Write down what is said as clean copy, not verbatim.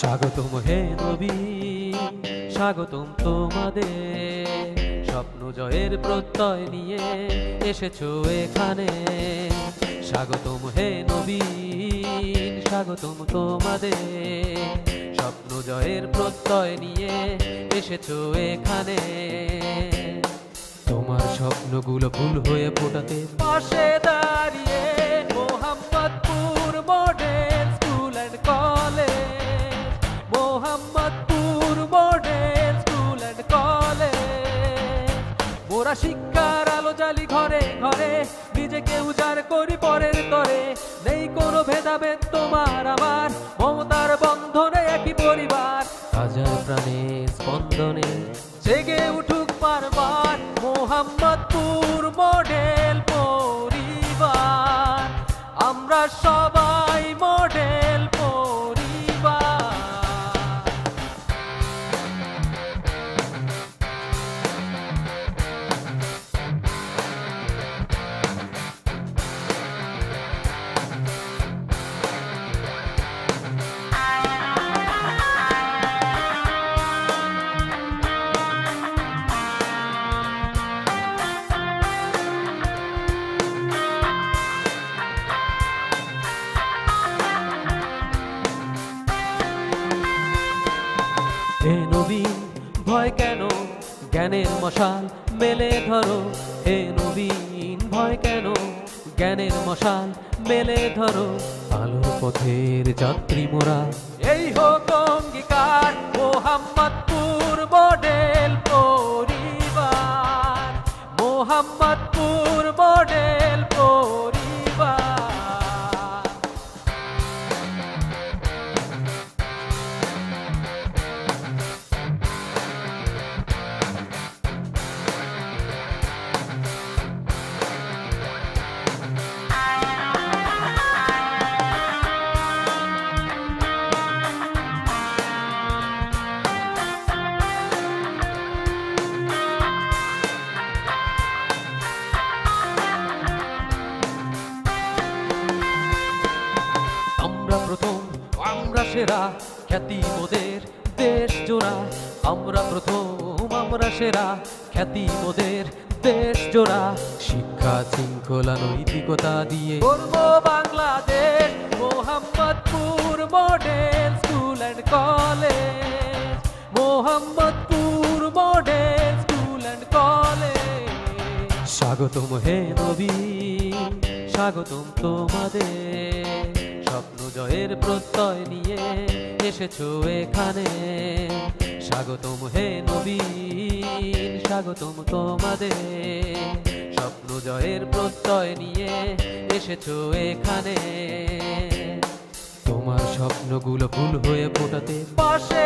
স্বাগতম হে নবী, স্বাগতম তোমাদের। স্বপ্ন জয়ের প্রত্যয় নিয়ে এসেছো এখানে। স্বাগতম হে নবী, স্বাগতম তোমাদের। স্বপ্ন জয়ের প্রত্যয় নিয়ে এসেছো এখানে। তোমার স্বপ্নগুলো ফুল হয়ে ফোটাতে পাশে দাঁড়িয়ে Mohammadpur model school and college. Mohammadpur model school and college. মোরা শিক্ষার আলো জ্বালি ঘরে ঘরে, নিজেকে উজাড় করি পরের তরে। নেই কোনো ভেদাভেদ তোমার আমার, মমতার বন্ধনে একই পরিবার। হাজার প্রাণে স্পন্দনে জেগে উঠুক বারবার মোহাম্মদপুর মডেল পরিবার। আমরা সবাই মডেল পরিবার। হে নবীন ভয় কেন, জ্ঞানের মশাল মেলে ধরো। হে নবীন ভয় কেন, জ্ঞানের মশাল মেলে ধরো। আলোর পথের যাত্রী মোরা, এই হোক অঙ্গীকার মোহাম্মদপুর মডেল পরিবার। মোহাম্মদপুর মডেল পরিবার। আমরা প্রথম, আমরা সেরা, খ্যাতি মোদের দেশ জোড়া। আমরা প্রথম, আমরা সেরা, খ্যাতি মোদের দেশ জোড়া। শিক্ষা শৃঙ্খলা নৈতিকতা দিয়ে গর্ব Bangladesh. Mohammadpur model school and college. Mohammadpur model school and college. স্বাগতম হে নবী, স্বাগতম তোমাদের। স্বপ্ন জয়ের প্রত্যয় নিয়ে এসেছো এখানে। স্বাগতম হে নবীন, স্বাগতম তোমাদের। স্বপ্ন জয়ের প্রত্যয় নিয়ে এসেছো এখানে। তোমার স্বপ্নগুলো ফুল হয়ে ফোটাতে পাশে